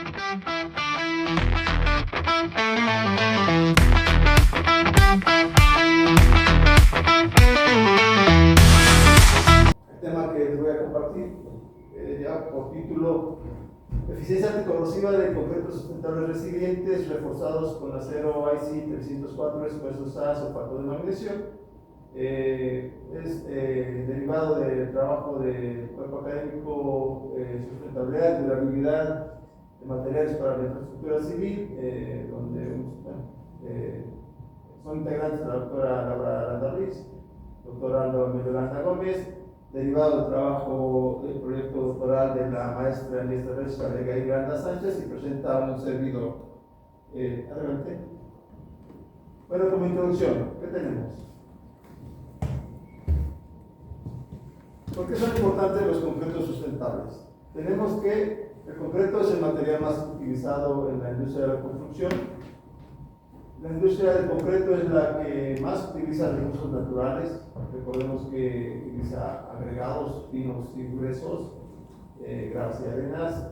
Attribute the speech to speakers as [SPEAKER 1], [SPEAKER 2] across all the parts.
[SPEAKER 1] El tema que les voy a compartir ya por título: eficiencia anticorrosiva de concretos sustentables resilientes reforzados con acero IC 304 expuesto a sulfato de magnesio. Es derivado del trabajo del cuerpo académico sustentabilidad y durabilidad de materiales para la infraestructura civil, donde son integrantes la doctora Laura Aranda Ruiz, doctora Yolanda Gómez, derivado del trabajo del proyecto doctoral de la maestra Elisa Reyes y Granda Sánchez, y presenta un servidor. Adelante. Bueno, como introducción, ¿qué tenemos? ¿Por qué son importantes los concretos sustentables? Tenemos que el concreto es el material más utilizado en la industria de la construcción. La industria del concreto es la que más utiliza recursos naturales. Recordemos que utiliza agregados finos y gruesos, gravas y arenas.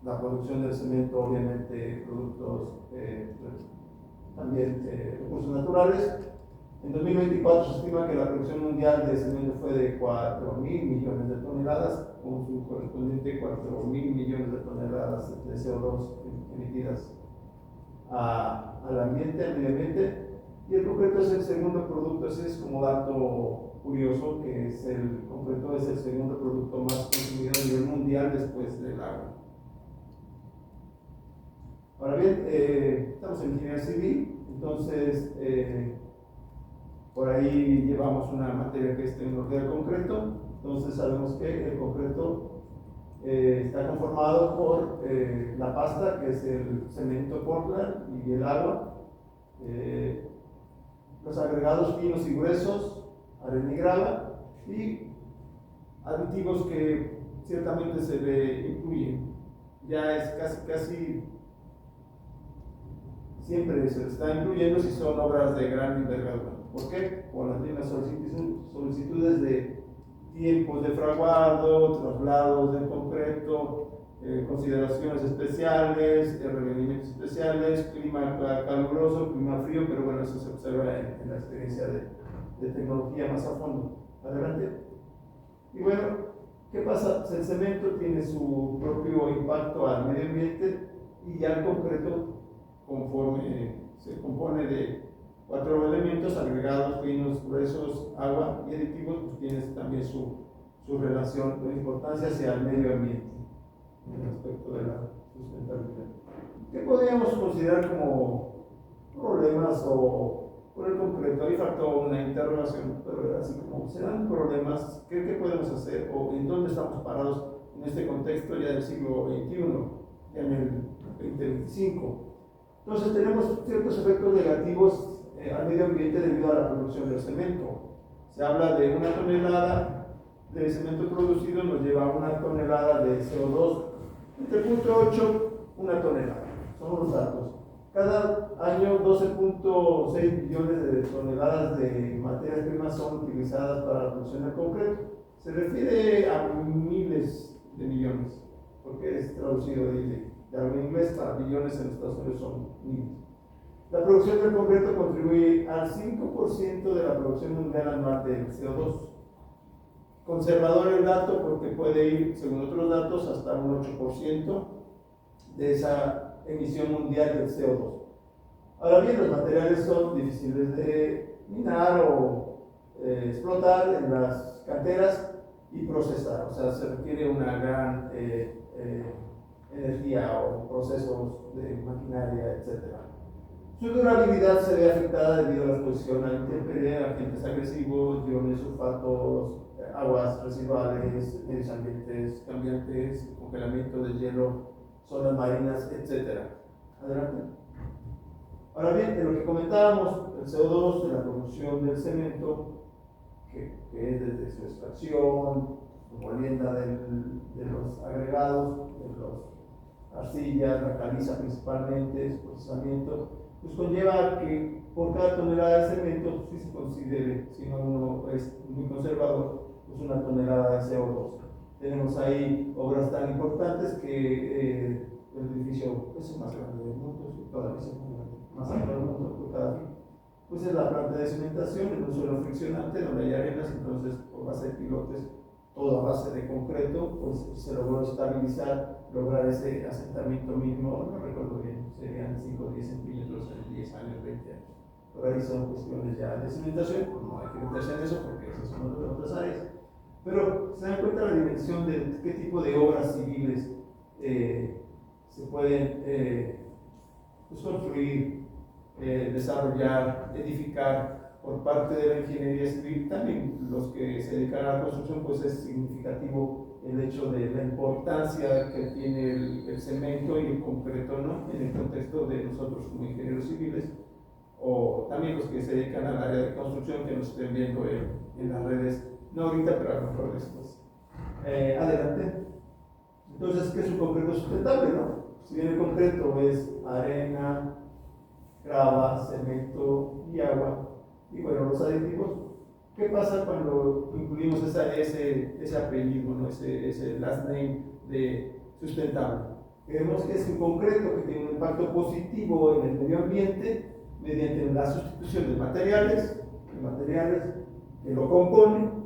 [SPEAKER 1] La producción del cemento, obviamente, productos también recursos naturales. En 2024 se estima que la producción mundial de cemento fue de 4.000 millones de toneladas, con su correspondiente 4.000 millones de toneladas de CO2 emitidas al ambiente, al medio ambiente. Y el concreto es el segundo producto. Ese es como dato curioso, que es el concreto es el segundo producto más consumido a nivel mundial después del agua. Ahora bien, estamos en ingeniería civil, entonces por ahí llevamos una materia que es tecnología del concreto. Entonces sabemos que el concreto está conformado por la pasta, que es el cemento Portland, y el agua, los agregados finos y gruesos, arena y grava, y aditivos que ciertamente se le incluyen. Ya es casi siempre se le está incluyendo si son obras de gran envergadura. ¿Por qué? Por las mismas solicitudes de tiempos de fraguado, traslados del concreto, consideraciones especiales, requerimientos especiales, clima caluroso, clima frío, pero bueno, eso se observa en la experiencia de tecnología más a fondo. Adelante. Y bueno, ¿qué pasa? El cemento tiene su propio impacto al medio ambiente, y ya el concreto, conforme se compone de 4 elementos: agregados, finos, gruesos, agua y aditivos, pues tienes también su relación de importancia hacia el medio ambiente en el aspecto de la sustentabilidad. ¿Qué podríamos considerar como problemas por el concreto? Ahí faltó una interrogación, pero así como se dan problemas, ¿qué podemos hacer o en dónde estamos parados en este contexto ya del siglo XXI, ya en el 2025? Entonces tenemos ciertos efectos negativos al medio ambiente debido a la producción del cemento. Se habla de 1 tonelada de cemento producido nos lleva a 1 tonelada de CO2, entre 0.8 1 tonelada, son los datos. Cada año 12.6 millones de toneladas de materias primas son utilizadas para la producción del concreto. Se refiere a miles de millones, porque es traducido de algo en inglés para billones, en Estados Unidos son miles. La producción del concreto contribuye al 5% de la producción mundial anual de CO2. Conservador el dato, porque puede ir, según otros datos, hasta un 8% de esa emisión mundial del CO2. Ahora bien, los materiales son difíciles de minar o explotar en las canteras y procesar, o sea, se requiere una gran energía o procesos de maquinaria, etc. Su durabilidad se ve afectada debido a la exposición a la intemperie, agentes agresivos, iones, sulfatos, aguas residuales, medios ambientes cambiantes, congelamiento del hielo, zonas marinas, etc. Adelante. Ahora bien, de lo que comentábamos, el CO2 de la producción del cemento, que es desde su extracción, su molienda de los agregados, de las arcillas, la caliza principalmente, su procesamiento, pues conlleva que por cada tonelada de cemento, si se considere, si no uno es muy conservador, pues 1 tonelada de CO2. Tenemos ahí obras tan importantes que el edificio es el más grande del mundo, todavía es el más amplio del mundo por cada fin. Pues es la planta de cementación en un suelo friccionante donde hay arenas, entonces por base de pilotes, todo a base de concreto, pues se logró estabilizar, lograr ese asentamiento mínimo, no recuerdo bien, serían 5 o 10 centímetros en 10 años, 20 años. Por ahí son cuestiones ya de cementación, pues no hay que meterse en eso porque esas son otras áreas. Pero se dan cuenta la dimensión de qué tipo de obras civiles se pueden pues construir, desarrollar, edificar por parte de la ingeniería civil. También los que se dedican a la construcción, pues es significativo el hecho de la importancia que tiene el cemento y el concreto, ¿no? En el contexto de nosotros como ingenieros civiles, o también los que se dedican al área de construcción que nos estén viendo en las redes, no ahorita, pero a lo mejor después. Adelante. Entonces, ¿qué es un concreto sustentable, no? Si bien el concreto es arena, grava, cemento y agua, y bueno, los aditivos, ¿qué pasa cuando incluimos ese apellido, ¿no? ese last name de sustentable? Vemos que es un concreto que tiene un impacto positivo en el medio ambiente mediante la sustitución de materiales que lo componen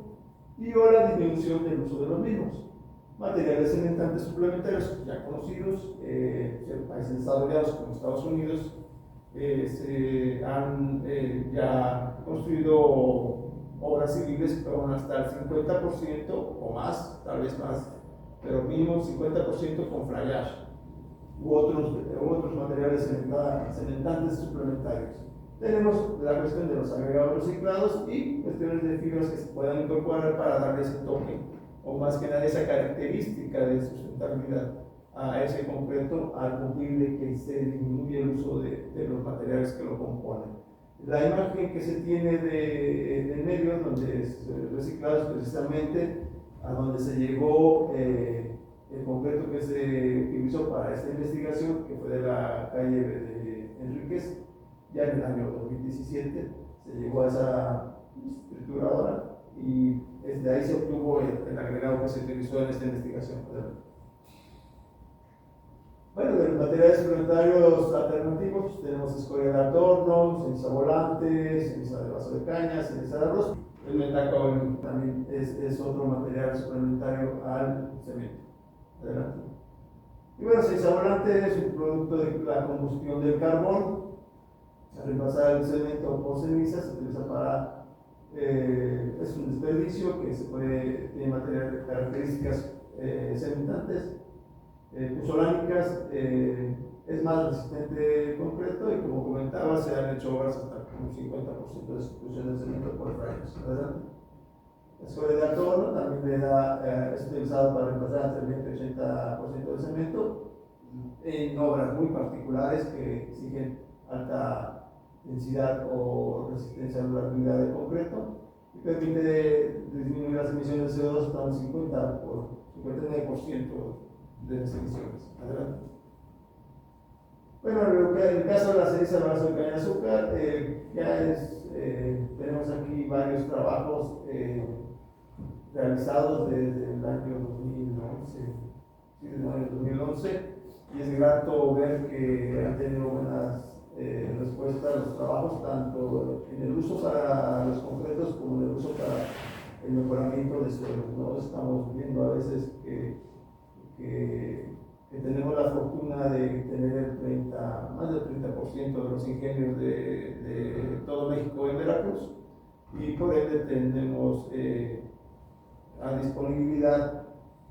[SPEAKER 1] y o la disminución del uso de los mismos. Materiales cementantes suplementarios ya conocidos, en países desarrollados como Estados Unidos, se han ya construido obras civiles con hasta el 50% o más, tal vez más, pero mínimo 50% con fly ash u otros materiales cementantes suplementarios. Tenemos la cuestión de los agregados reciclados y cuestiones de fibras que se puedan incorporar para darle ese toque, o más que nada esa característica de sustentabilidad a ese concreto, al cumplir de que se disminuye el uso de los materiales que lo componen. La imagen que se tiene del medio, donde es reciclado, es precisamente a donde se llegó el concreto que se utilizó para esta investigación, que fue de la calle de Enríquez. Ya en el año 2017 se llegó a esa trituradora y desde ahí se obtuvo el agregado que se utilizó en esta investigación. Bueno, de los materiales suplementarios alternativos tenemos escoria de adorno, ceniza volante, ceniza de vaso de caña, ceniza de arroz. El metacoil también es otro material suplementario al cemento. Adelante. Y bueno, ceniza volante es un producto de la combustión del carbón. Al reemplazar el cemento por ceniza se utiliza para, es un desperdicio que tiene material, características cementantes, puzolánicas, es más resistente al concreto y como comentaba se han hecho obras hasta un 50% de sustitución del cemento por rayos. La escoria de adorno también es utilizado para reemplazar entre el 20 y 80% del cemento en obras muy particulares que exigen alta densidad o resistencia a la durabilidad del concreto y permite disminuir las emisiones de CO2 hasta un 59% de las emisiones. Adelante. Bueno, en el caso de la ceniza de vaso de caña de azúcar, tenemos aquí varios trabajos realizados desde el año 2011, y es grato ver que han tenido buenas respuestas a los trabajos, tanto en el uso para los concretos como en el uso para el mejoramiento de suelos, ¿no? Estamos viendo a veces que tenemos la fortuna de tener más del 30% de los ingenios de todo México en Veracruz, y por ende tenemos a disponibilidad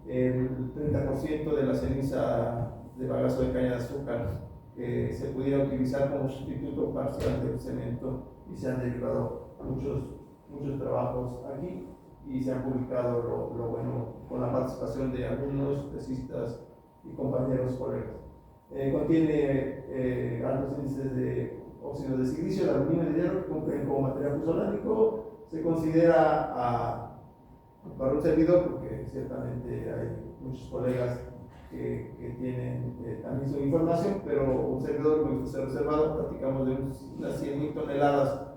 [SPEAKER 1] el 30% de la ceniza de bagazo de caña de azúcar que se pudiera utilizar como sustituto parcial del cemento, y se han derivado muchos trabajos aquí y se han publicado lo bueno con la participación de algunos tesistas y compañeros colegas. Contiene altos índices de óxido de silicio, de aluminio y de hierro que cumplen como material puzolánico. Se considera para un servidor, porque ciertamente hay muchos colegas que tienen también su información, pero un servidor muy reservado, platicamos de unas 100.000 toneladas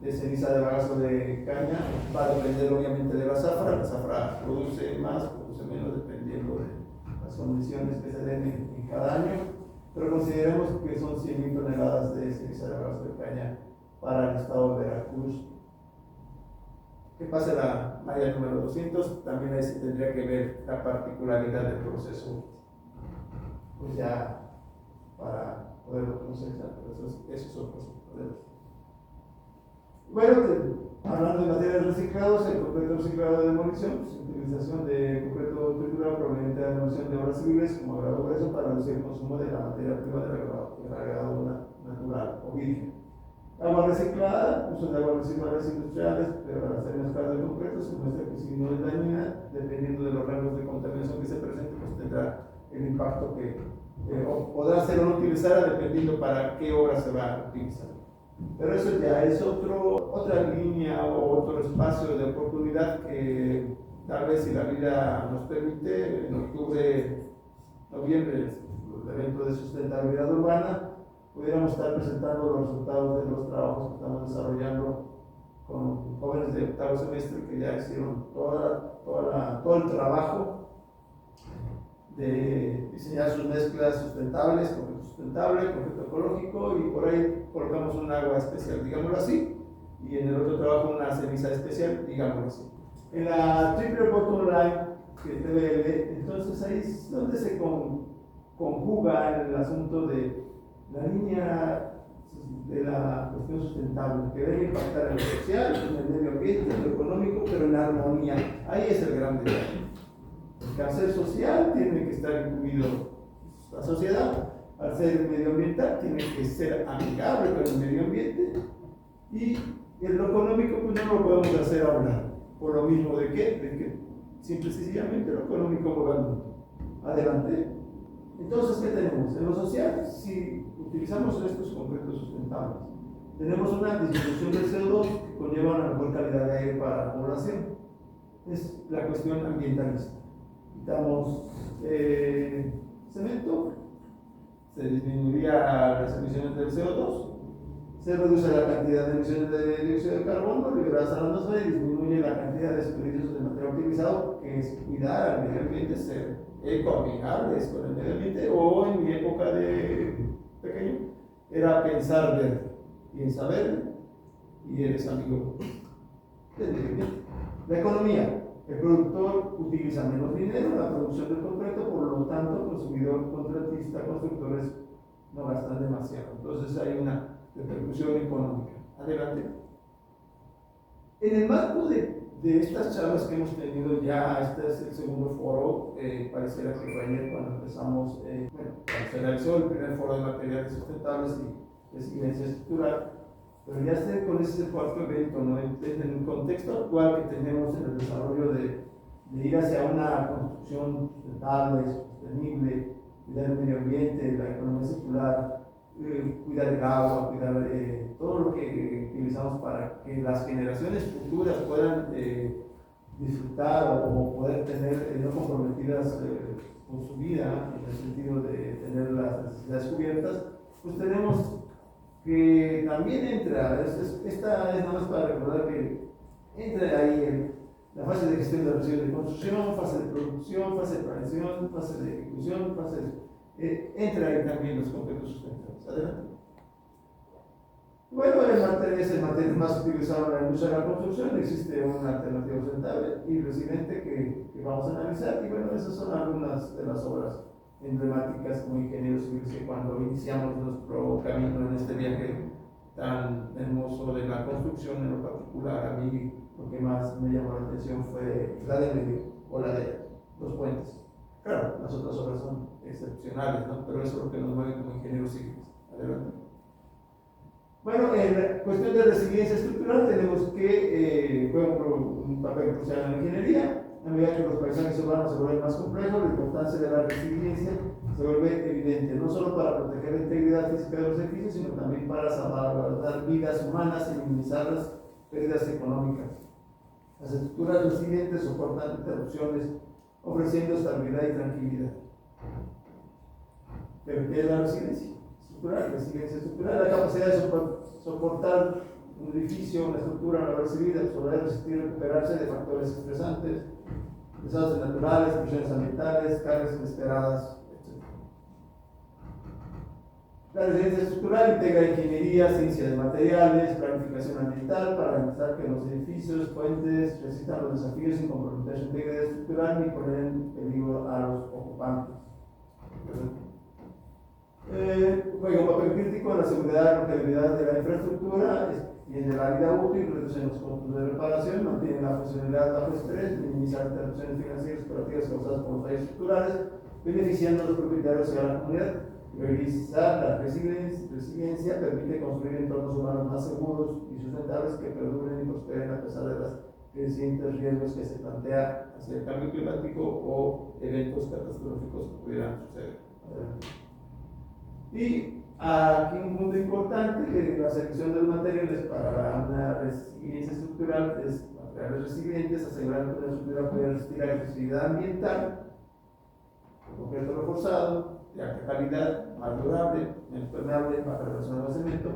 [SPEAKER 1] de ceniza de bagazo de caña. Va a depender obviamente de la zafra produce más, produce menos, dependiendo de las condiciones que se den en cada año, pero consideremos que son 100.000 toneladas de ceniza de brazos de caña para el estado de Veracruz. Que pase la malla número 200, también ahí se tendría que ver la particularidad del proceso, pues ya para poderlo procesar, pero esos otros problemas. Bueno, hablando de materiales reciclados, el concreto reciclado de demolición, pues, utilización de concreto triturado proveniente de la demolición de obras civiles como agregado grueso para reducir el consumo de la materia prima del agregado natural o virgen. Agua reciclada, uso de aguas residuales industriales, pero al hacer mezclado de concreto se muestra que si no es dañina, dependiendo de los rangos de contaminación que se presenten, pues tendrá el impacto que podrá ser o no utilizada dependiendo para qué obra se va a utilizar. Pero eso ya es otra línea o otro espacio de oportunidad que tal vez, si la vida nos permite, en octubre, noviembre, el evento de sustentabilidad urbana, pudiéramos estar presentando los resultados de los trabajos que estamos desarrollando con jóvenes de octavo semestre que ya hicieron todo el trabajo de diseñar sus mezclas sustentables, concreto sustentable, concreto ecológico, y por ahí colocamos un agua especial, digámoslo así, y en el otro trabajo una ceniza especial, digámoslo así. En la triple bottom line, que es TBL, entonces ahí es donde se conjuga el asunto de la línea de la cuestión sustentable, que debe impactar en lo social, en el medio ambiente, en lo económico, pero en armonía. Ahí es el gran detalle. El cáncer social tiene que estar incluido la sociedad, al ser medioambiental tiene que ser amigable con el medio ambiente, y en lo económico pues no lo podemos hacer hablar, por lo mismo de que simple y sencillamente lo económico va adelante. Entonces, ¿qué tenemos? En lo social, si utilizamos estos concretos sustentables, tenemos una disminución del CO2 que conlleva una mejor calidad de aire para la población. Es la cuestión ambientalista. Quitamos cemento, se disminuiría las emisiones del CO2, se reduce la cantidad de emisiones de dióxido de carbono liberadas a la atmósfera y disminuye la cantidad de desperdicios de material utilizado, que es cuidar al medio ambiente, ser ecoamigables con el medio ambiente, o en mi época de pequeño era pensar verde, piensa verde y eres amigo del medio ambiente. La economía. El productor utiliza menos dinero en la producción del concreto, por lo tanto, el consumidor, contratista, constructores no gastan demasiado. Entonces hay una repercusión económica. Adelante. En el marco de estas charlas que hemos tenido ya, este es el segundo foro, pareciera que fue ayer cuando empezamos, cuando se realizó el primer foro de materiales sustentables y resiliencia estructural. Pero ya esté con este cuarto evento, ¿no? En el contexto actual que tenemos en el desarrollo de ir hacia una construcción sustentable, sostenible, cuidar el medio ambiente, la economía circular, cuidar el agua, cuidar todo lo que utilizamos para que las generaciones futuras puedan disfrutar o poder tener no comprometidas con su vida, en el sentido de tener las necesidades cubiertas, pues tenemos que también entra, esta es nada más para recordar que entra ahí la fase de gestión de residuos de construcción, fase de producción, fase de planeación, fase de ejecución, entra ahí también los concretos sustentables. Adelante. Bueno, es el material más utilizado en la industria de la construcción. Existe una alternativa sustentable y resiliente que vamos a analizar, y bueno, esas son algunas de las obras emblemáticas como ingenieros civiles que cuando iniciamos nuestro camino en este viaje tan hermoso de la construcción, en lo particular a mí lo que más me llamó la atención fue la de medio, o la de los puentes. Claro, las otras obras son excepcionales, ¿no? Pero eso es lo que nos mueve como ingenieros civiles. Adelante. Bueno, en cuestión de resiliencia estructural tenemos que juega un papel crucial en la ingeniería. A medida que los paisajes urbanos se vuelven más complejos, la importancia de la resiliencia se vuelve evidente, no solo para proteger la integridad física de los edificios, sino también para salvaguardar vidas humanas y minimizar las pérdidas económicas. Las estructuras resilientes soportan interrupciones, ofreciendo estabilidad y tranquilidad. ¿Pero qué es la resiliencia estructural? Resiliencia estructural, la capacidad de soportar un edificio, una estructura no recibida, poder resistir y recuperarse de factores estresantes, desastres naturales, presiones ambientales, cargas inesperadas, etc. La resiliencia estructural integra ingeniería, ciencia de materiales, planificación ambiental para garantizar que los edificios, puentes resistan los desafíos sin comprometer su integridad estructural ni poner en peligro a los ocupantes. Juega un papel crítico en la seguridad y longevidad de la infraestructura, extiende la vida útil, reduce los costos de reparación, mantiene la funcionalidad bajo estrés, minimiza las interrupciones financieras y operativas causadas por los fallos estructurales, beneficiando a los propietarios y a la comunidad. Realizar la resiliencia permite construir entornos humanos más seguros y sustentables que perduren y prosperen a pesar de los crecientes riesgos que se plantea hacia el cambio climático o eventos catastróficos que pudieran suceder. Y aquí un punto importante, que la selección de los materiales para una resiliencia estructural es materiales resilientes, asegurar que la estructura pueda resistir la agresividad ambiental, concreto reforzado, de alta calidad, más durable, menos permeable, baja relación al cemento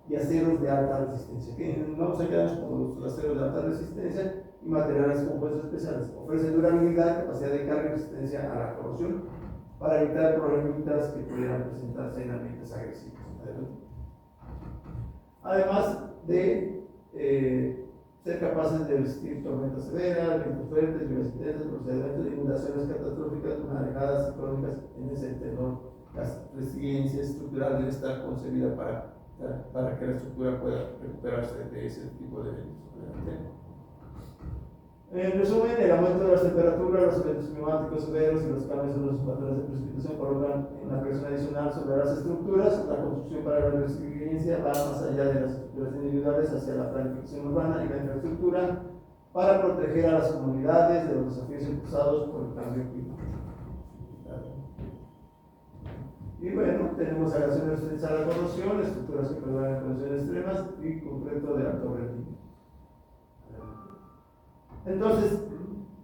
[SPEAKER 1] y aceros de alta resistencia. Que no nos quedamos con los aceros de alta resistencia y materiales compuestos especiales. Ofrecen durabilidad, capacidad de carga y resistencia a la corrosión para evitar problemitas que pudieran presentarse en ambientes agresivos. Además de ser capaces de resistir tormentas severas, vientos fuertes, lluvias intensas, procedimientos de inundaciones catastróficas, marejadas y crónicas en ese tenor. La resiliencia estructural debe estar concebida para que la estructura pueda recuperarse de ese tipo de eventos. En resumen, el aumento de las temperaturas, los eventos climáticos severos y los cambios en los patrones de precipitación colocan una presión adicional sobre las estructuras. La construcción para la resiliencia va más allá de las estructuras individuales hacia la planificación urbana y la infraestructura para proteger a las comunidades de los desafíos impulsados por el cambio climático. Y bueno, tenemos aleaciones resistentes a la corrosión, estructuras que perduran en condiciones extremas y concreto de alto rendimiento. Entonces,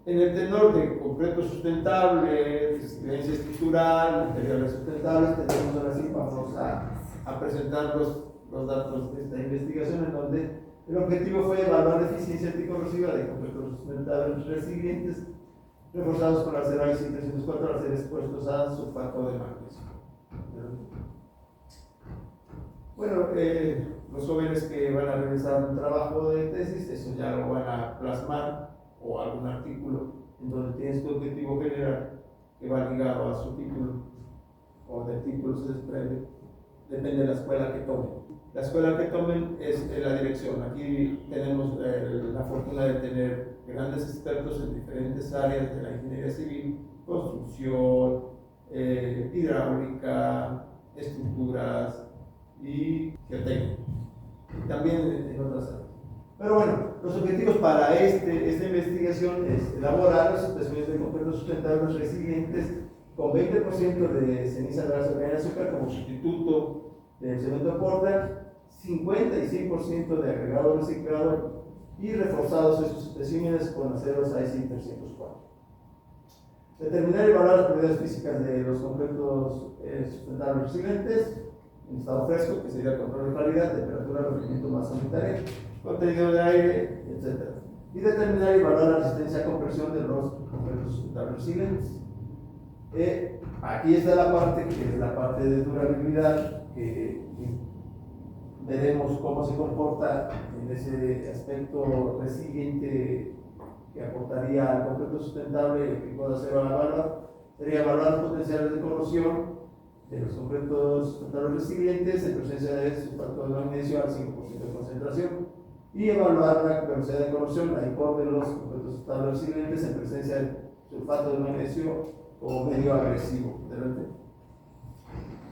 [SPEAKER 1] en el tenor de concreto sustentable, resiliencia estructural, materiales sustentables, tenemos ahora sí, vamos a presentar los datos de esta investigación, en donde el objetivo fue evaluar la eficiencia anticorrosiva de concretos sustentables resilientes reforzados con acero IC 304 al ser expuestos a sulfato de magnesio. Bueno, los jóvenes que van a realizar un trabajo de tesis, eso ya lo van a plasmar o algún artículo en donde tienes tu objetivo general que va ligado a su título o del título se desprende, depende de la escuela que tomen. La escuela que tomen es la dirección. Aquí tenemos la fortuna de tener grandes expertos en diferentes áreas de la ingeniería civil, construcción, hidráulica, estructuras y geotécnica, y también en otras áreas. Pero bueno, los objetivos para esta investigación es elaborar las especificaciones de concretos sustentables resilientes con 20% de ceniza de grasa de azúcar como sustituto del cemento Portland, 50 y 100% de agregado reciclado y reforzados estos especímenes con aceros IC 304. Determinar y evaluar las propiedades físicas de los concretos sustentables resilientes en estado fresco, que sería control de calidad, temperatura, rendimiento, masa unitaria, contenido de aire, etc. Y determinar y evaluar la resistencia a compresión de los concretos sustentables resilientes. Aquí está la parte que es la parte de durabilidad, que veremos cómo se comporta en ese aspecto resiliente que aportaría al concreto sustentable que pueda ser evaluado. Sería evaluar los potenciales de corrosión de los concretos sustentables resilientes en presencia de sulfato de magnesio al 5% de concentración y evaluar la velocidad de corrosión, la IPOR de los concretos sustentables resilientes en presencia de sulfato de magnesio o medio agresivo.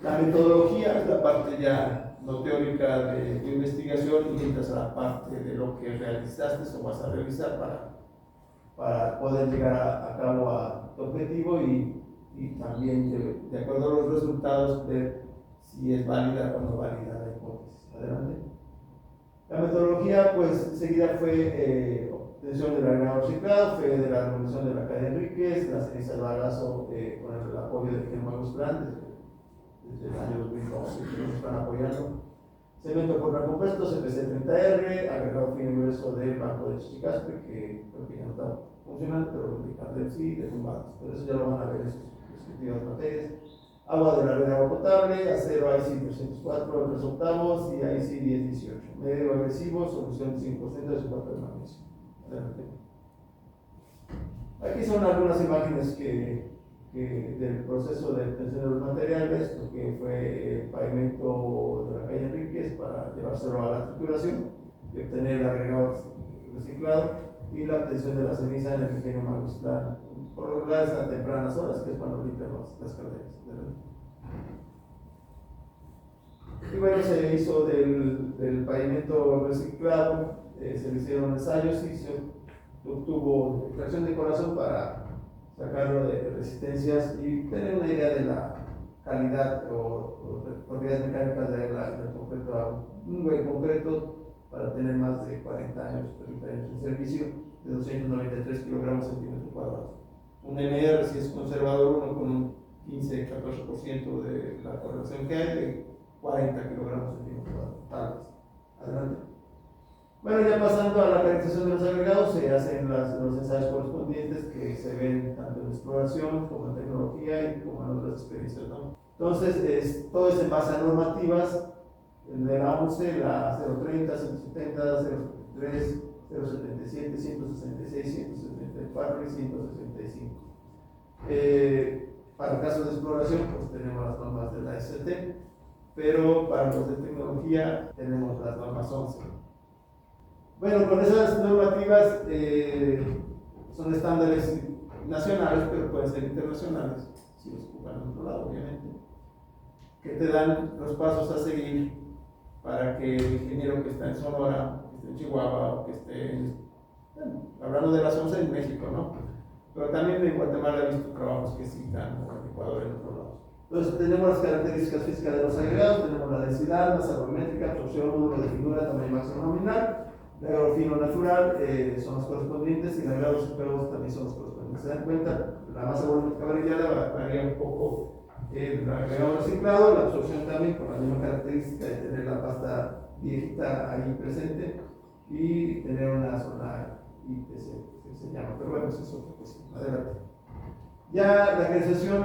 [SPEAKER 1] La metodología es la parte ya no teórica de tu investigación y mientras a la parte de lo que realizaste o vas a realizar para poder llegar a cabo a tu objetivo y también de acuerdo a los resultados ver si es válida o no válida la hipótesis. Adelante. La metodología pues seguida fue obtención del agregado reciclado, fue de la revolución de la cadena Enríquez, la ceniza del bagazo con el apoyo de Guillermo Agustlán desde el año 2012 que nos están apoyando. Cemento por recompuesto, CPC 30R, agregado fino y grueso del banco de Chichicaspe, que creo que ya no está funcionando, pero de cárter sí, derrumbados. Por eso ya lo van a ver en sus respectivas materias. Agua de la red de agua potable, acero IC 304, 3 octavos y IC 1018. Medio agresivo, solución de 5% de sulfato de magnesio. Adelante. Aquí son algunas imágenes del proceso de obtención de los materiales, lo que fue el pavimento de la calle Enríquez para llevárselo a la trituración y obtener el agregado reciclado y la obtención de la ceniza en el ingenio Maguslán, por lo general a tempranas horas, que es cuando limpian las calderas. Y bueno, se hizo del pavimento reciclado, se le hicieron ensayos y se obtuvo extracción de corazón para sacarlo de resistencias y tener una idea de la calidad o propiedades mecánicas del concreto, un buen concreto para tener más de 40 años, 30 años en servicio, de 293 kilogramos centímetros cuadrados. Un MR, si es conservador, uno con un 15-14% de la correlación que hay, de 40 kilogramos centímetros cuadrados. Adelante. Bueno, ya pasando a la caracterización de los agregados, se hacen los ensayos correspondientes que se ven tanto en exploración como en tecnología y como en otras experiencias, ¿no? Entonces, todo es en base a normativas de la 11, la 030, 170, 073, 077, 166, 174 y 165. Para el caso de exploración, pues tenemos las normas de la ST, pero para los de tecnología tenemos las normas 11. Bueno, con esas normativas son estándares nacionales, pero pueden ser internacionales, si los ocupan en otro lado, obviamente, que te dan los pasos a seguir para que el ingeniero que está en Sonora, que esté en Chihuahua, o que esté hablando de las 11 en México, ¿no? Pero también en Guatemala he visto trabajos que citan, o en Ecuador, en otros lados. Entonces, tenemos las características físicas de los agregados, tenemos la densidad, masa volumétrica, absorción, módulo de figura, tamaño máximo nominal. El agregado fino natural son los correspondientes y el agregado superior también son los correspondientes. ¿Se dan cuenta? La masa volumétrica variada varía un poco el agregado reciclado, la absorción también con la misma característica de tener la pasta viejita ahí presente y tener una zona IPC, que se llama, pero bueno, eso es otra cosa. Adelante. Ya la acreditación,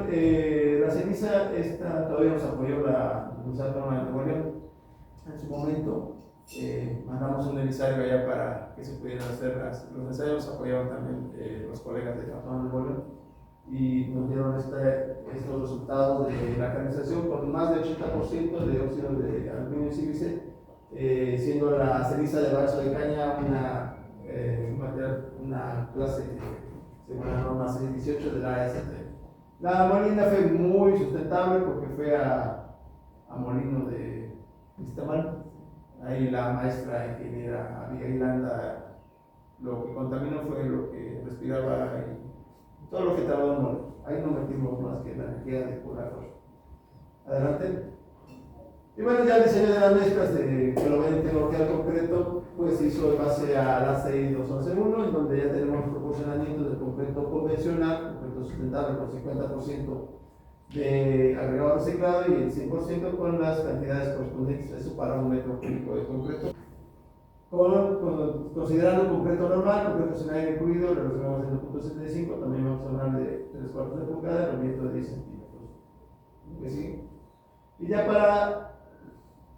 [SPEAKER 1] la ceniza, esta todavía nos apoyó la Universidad Autónoma de Nuevo León en su momento. Mandamos un emisario allá para que se pudieran hacer los ensayos, apoyaban también los colegas de Autónoma de Nuevo León y nos dieron estos resultados de la canalización con más de 80% de óxido de aluminio y sílice, siendo la ceniza de balso de caña una clase según la norma 618 de la AST. La molina fue muy sustentable porque fue a Molino de Istamal. Ahí la maestra ingeniera Abigail Landa, lo que contaminó fue lo que respiraba y todo lo que tardó en morir. Ahí no metimos más que la energía de pura cosa. Adelante. Y bueno, ya el diseño de las mezclas que lo ven en tecnología concreto, pues se hizo en base a la 6211.1, en donde ya tenemos proporcionamientos de concreto convencional, concreto sustentable con 50% de agregado reciclado y el 100% con las cantidades correspondientes a eso para un metro cúbico de concreto. Considerando concreto normal, concreto sin aire incluido, lo resolvemos en 2.75, también vamos a hablar de 3/4 de pulgada, rendimiento de 10 centímetros. ¿Sí? Y ya para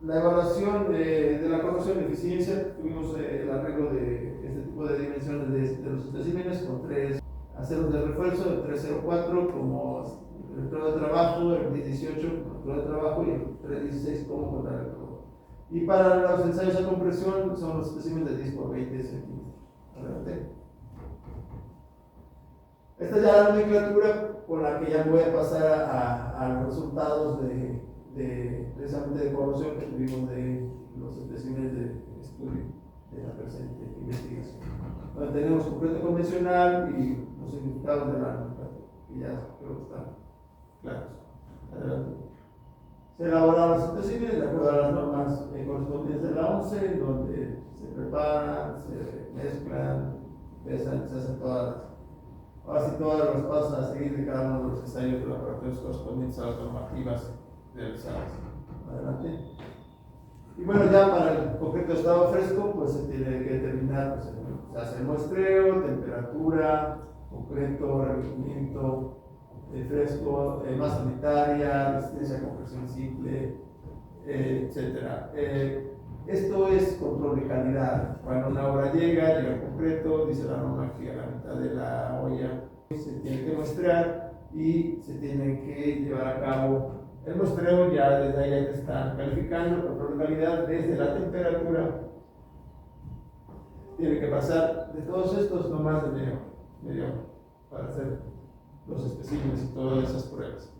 [SPEAKER 1] la evaluación de la corrosión de eficiencia, tuvimos el arreglo de este tipo de dimensiones de los especímenes con 3 aceros de refuerzo, el 304 como electrodo de trabajo, el 1018 como electrodo de trabajo y el 316 como contraelectrodo. Y para los ensayos a compresión son los especímenes de 10 por 20 centímetros. Adelante. Esta es ya la nomenclatura con la que ya voy a pasar a los resultados precisamente de corrosión que tuvimos de los especímenes de estudio de la presente investigación. Donde tenemos concreto convencional y los significados de la nomenclatura, que ya creo que están claros. Adelante. Se elaboran los especímenes de acuerdo a las normas correspondientes de la 11, donde se preparan, se mezclan, pesan, se hacen todas los pasos a seguir de cada uno de los ensayos de laboratorios correspondientes a las normativas realizadas. Adelante. Y bueno, ya para el concreto de estado fresco, pues se tiene que determinar, pues, se hace el muestreo, temperatura, concreto, revestimiento, fresco, masa unitaria, resistencia a compresión simple, etcétera. Esto es control de calidad. Cuando una obra llega el concreto, dice la norma que a la mitad de la olla se tiene que muestrear y se tiene que llevar a cabo el muestreo. Ya desde ahí ya te están calificando el control de calidad desde la temperatura. Tiene que pasar de todos estos no más de medio para hacer los especímenes y todas esas pruebas.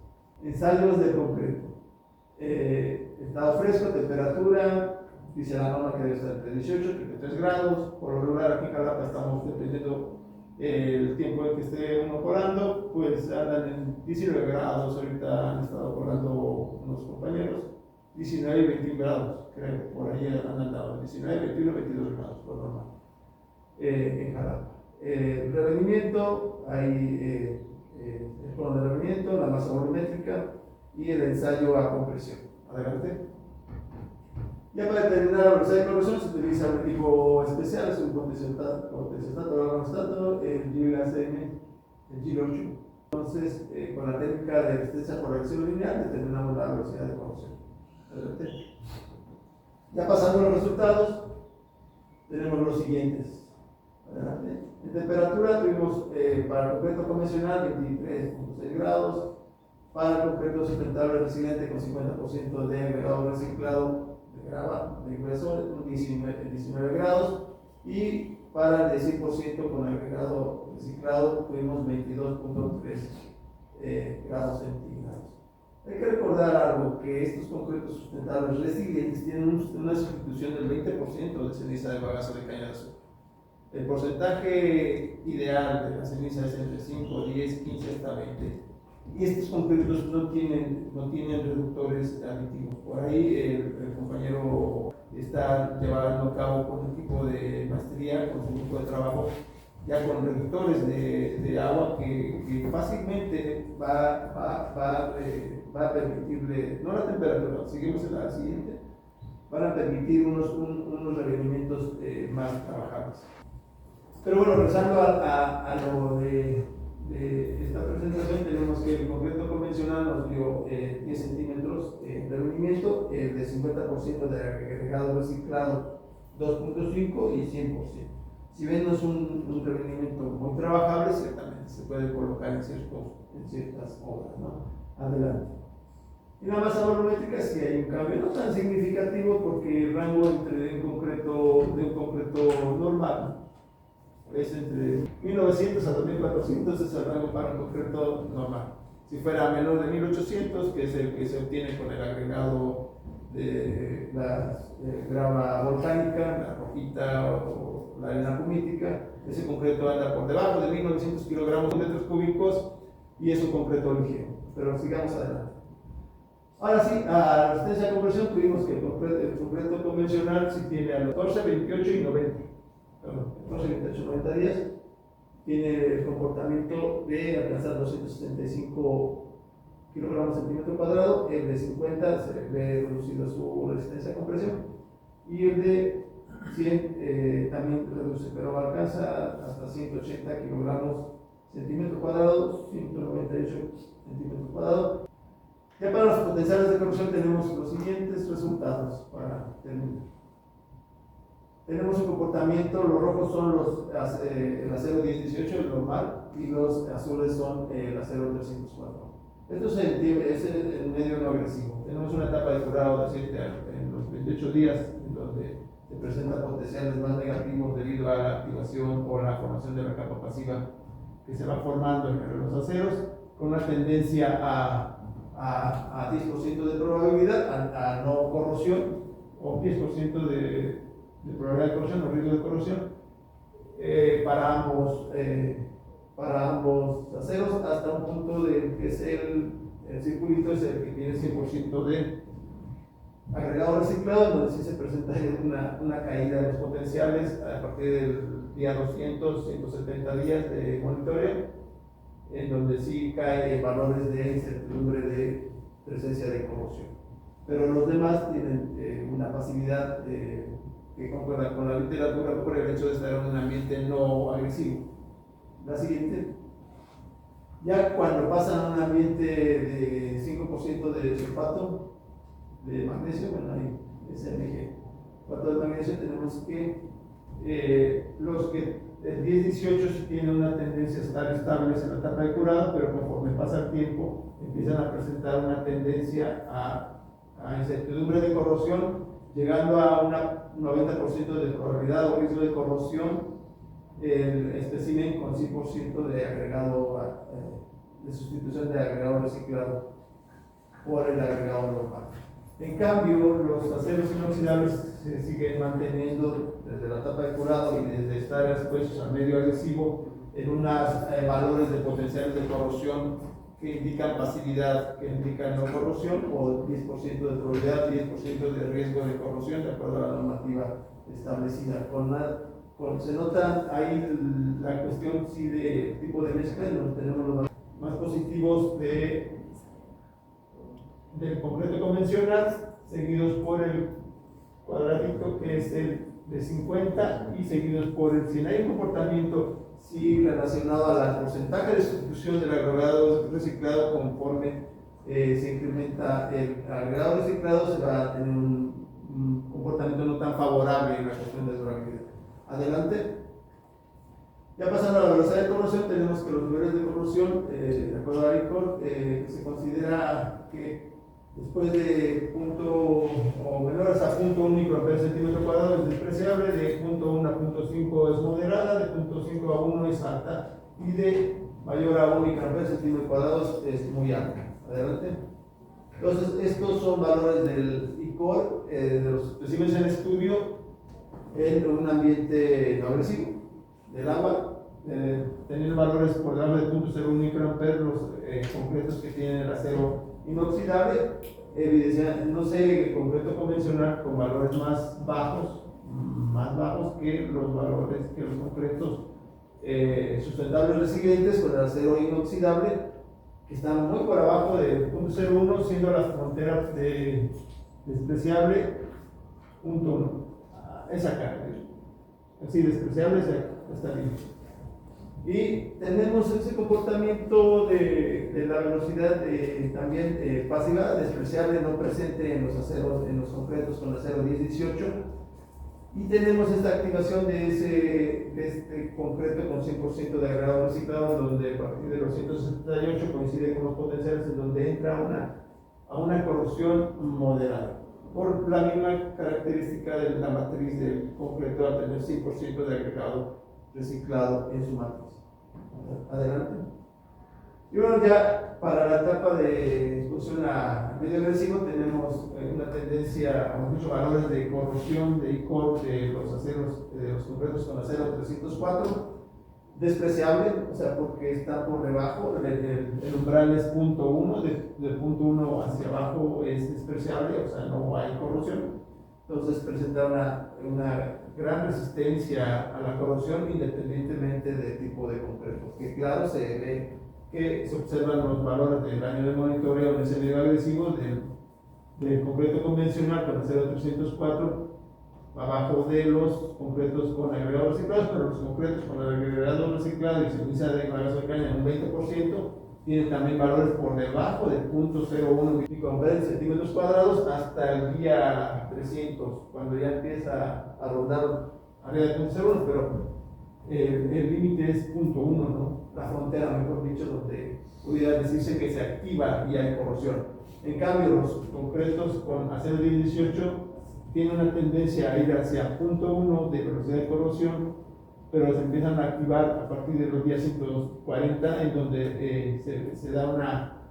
[SPEAKER 1] Ensayos de concreto. Estado fresco, temperatura, dice la norma que debe estar entre 18 y 33 grados. Por lo regular aquí en Jalapa estamos dependiendo el tiempo en que esté uno colando, pues andan en 19 grados. Ahorita han estado colando unos compañeros, 19 y 21 grados, creo, por ahí han andado, 19, 21, 22 grados, por normal, en Jalapa. El revenimiento, hay el plano de revenimiento, la masa volumétrica y el ensayo a compresión. Adelante. Ya para determinar la velocidad de corrosión se utiliza un equipo especial, es un potenciostato, el GILACM, el GIL8. Entonces, con la técnica de resistencia por reacción lineal determinamos la velocidad de corrosión. Adelante. Ya pasando los resultados, tenemos los siguientes. Adelante. En temperatura tuvimos para el concreto convencional 23.6 grados, para el concreto sustentable resiliente con 50% de agregado reciclado de grava de grueso 19 grados, y para el 100% con agregado reciclado tuvimos 22.3 grados centígrados. Hay que recordar algo, que estos concretos sustentables resilientes tienen una sustitución del 20% de ceniza de bagazo de caña de azúcar. El porcentaje ideal de la ceniza es entre 5, 10, 15 hasta 20. Y estos concretos no tienen reductores aditivos. Por ahí el compañero está llevando a cabo con un tipo de maestría, con su equipo de trabajo, ya con reductores de agua que fácilmente va a permitirle, no la temperatura, seguimos en la siguiente, van a permitir unos requerimientos más trabajables. Pero bueno, regresando a lo de esta presentación, tenemos que el concreto convencional nos dio 10 centímetros de revenimiento, de 50% de agregado reciclado 2.5 y 100%. Si ven, no es un revenimiento muy trabajable, ciertamente se puede colocar en ciertas obras, ¿no? Adelante. Y la masa volumétrica sí hay un cambio, no tan significativo, porque el rango de un concreto normal es entre 1900 a 2400, es el rango para un concreto normal. Si fuera menor de 1800, que es el que se obtiene con el agregado de la grava volcánica, la rojita o la arena pumítica, ese concreto anda por debajo de 1900 kilogramos por metros cúbicos y es un concreto ligero. Pero sigamos adelante. Ahora sí, a resistencia a compresión tuvimos que el concreto convencional si tiene a los 14, 28 y 90. 14, 28, 90 días, tiene el comportamiento de alcanzar 275 kilogramos centímetro cuadrado. El de 50 se ve reducido su resistencia a compresión, y el de 100 también reduce, pero alcanza hasta 180 kilogramos centímetro cuadrado, 198 centímetros cuadrados. Ya para los potenciales de corrosión tenemos los siguientes resultados para terminar. Tenemos un comportamiento, los rojos son el acero 1018, el normal, y los azules son el acero 304. Esto es el medio no agresivo. Tenemos una etapa de curado en los 28 días, en donde se presentan potenciales más negativos debido a la activación o la formación de la capa pasiva que se va formando entre los aceros, con una tendencia a 10% de probabilidad a no corrosión, o 10% de probabilidad de corrosión o riesgo de corrosión para ambos aceros, hasta un punto que es el circulito, es el que tiene 100% de agregado reciclado, donde sí se presenta una caída de los potenciales a partir del día 200, 170 días de monitoreo, en donde sí cae valores de incertidumbre de presencia de corrosión. pero los demás tienen una pasividad que concuerda con la literatura por el hecho de estar en un ambiente no agresivo. La siguiente. Ya cuando pasan a un ambiente de 5% de sulfato de magnesio, bueno, ahí SMG, sulfato de magnesio, tenemos que los que el 10-18 sí tienen una tendencia a estar estables en la etapa de curado, pero conforme pasa el tiempo empiezan a presentar una tendencia a incertidumbre de corrosión, llegando a un 90% de probabilidad o riesgo de corrosión el espécimen con 100% de agregado de sustitución de agregado reciclado por el agregado normal. En cambio, los aceros inoxidables se siguen manteniendo desde la etapa de curado y desde estar expuestos al medio agresivo en unos valores de potenciales de corrosión que indican pasividad, que indican no corrosión, o 10% de probabilidad, 10% de riesgo de corrosión, de acuerdo a la normativa establecida. Se nota ahí la cuestión sí de tipo de mezcla, donde tenemos los más positivos del concreto convencional, seguidos por el cuadradito que es el de 50 y seguidos por el 100. Hay un comportamiento sí relacionado al porcentaje de sustitución del agregado reciclado. Conforme se incrementa el agregado reciclado, se va a tener un comportamiento no tan favorable en la cuestión de durabilidad. Adelante. Ya pasando a la velocidad de corrosión, tenemos que los niveles de corrosión, de acuerdo a RICOR, se considera que después de punto o menores a 0.1 microamperes centímetro cuadrado es despreciable, de 0.1 a 0.5 es moderada, de 0.5 a 1 es alta y de mayor a 1 microamperes centímetro cuadrado es muy alta. Adelante. Entonces, estos son valores del ICOR, de los especímenes en estudio en un ambiente no agresivo del agua, teniendo valores por debajo de 0.01 microamperes los concretos que tienen el acero inoxidable, evidencia, no sé, concreto convencional con valores más bajos que los valores que los concretos sustentables resilientes con el acero inoxidable, que están muy por abajo de 0.01, siendo la frontera de despreciable 0.1. Es acá, así despreciable es acá, está bien. Y tenemos ese comportamiento de la velocidad también pasiva, despreciable, no presente en los aceros, en los concretos con acero 10-18. Y tenemos esta activación de este concreto con 100% de agregado reciclado, donde a partir de los 168 coincide con los potenciales, en donde entra a una corrosión moderada, por la misma característica de la matriz del concreto al tener 100% de agregado reciclado en su matriz. Adelante. Y bueno, ya para la etapa de exposición a medio agresivo tenemos una tendencia a muchos valores de corrosión de ICOR de los aceros, de los concretos con acero 304, despreciable, o sea, porque está por debajo, el umbral es 0.1, de 0.1 hacia abajo es despreciable, o sea, no hay corrosión. Entonces presenta una gran resistencia a la corrosión independientemente del tipo de concreto, que claro se ve que se observan los valores del año de monitoreo en ese medio agresivo del concreto convencional con acero 304 abajo de los concretos con agregado reciclado, pero los concretos con agregado reciclado y ceniza de gaso de caña en un 20% tienen también valores por debajo de 0.01 microamperes centímetros cuadrados hasta el día 300, cuando ya empieza a rondar área de 0.01, pero el límite es 0.1, ¿no? La frontera, mejor dicho, donde pudiera decirse que se activa y hay corrosión. En cambio, los concretos con acero 10-18 tienen una tendencia a ir hacia 0.1 de velocidad de corrosión, pero se empiezan a activar a partir de los días 140, en donde se da una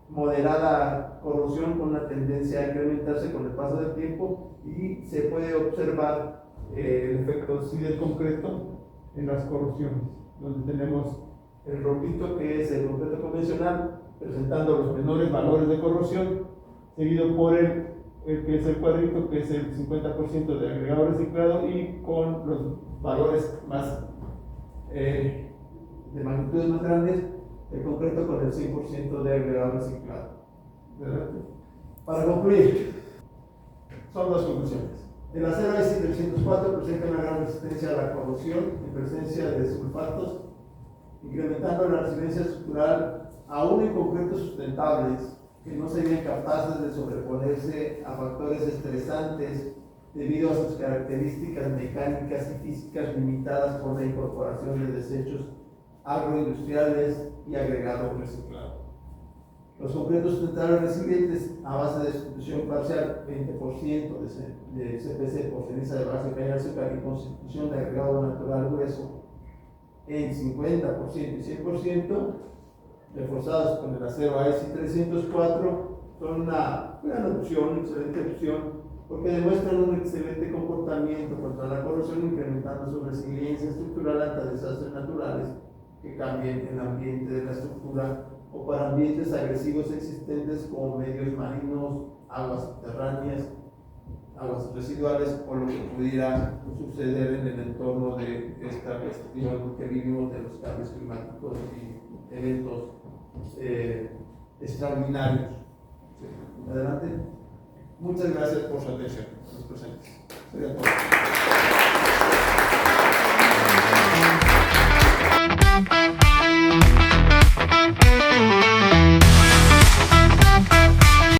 [SPEAKER 1] moderada corrosión con una tendencia a incrementarse con el paso del tiempo, y se puede observar el efecto sí del concreto en las corrosiones, donde tenemos el rompito, que es el concreto convencional, presentando los menores valores de corrosión, seguido por el que es el cuadrito, que es el 50% de agregado reciclado, y con los valores más de magnitudes más grandes, el concreto con el 100% de agregado reciclado. Para concluir, son dos conclusiones. El acero IC304 presenta una gran resistencia a la corrosión en presencia de sulfatos, incrementando la resiliencia estructural aún en concretos sustentables que no serían capaces de sobreponerse a factores estresantes debido a sus características mecánicas y físicas limitadas por la incorporación de desechos agroindustriales y agregados reciclados. Los concretos sustentables resilientes a base de sustitución parcial 20% de CPC por ceniza de base de caña de azúcar y constitución de agregado natural grueso en 50% y 100%, reforzados con el acero IC304, son una gran opción, excelente opción, porque demuestran un excelente comportamiento contra la corrosión, incrementando su resiliencia estructural ante desastres naturales que cambien el ambiente de la estructura o para ambientes agresivos existentes como medios marinos, aguas subterráneas, aguas residuales o lo que pudiera suceder en el entorno de esta cuestión que vivimos de los cambios climáticos y eventos extraordinarios. Sí. Adelante. Muchas gracias por su atención. Los presentes. Sería todo.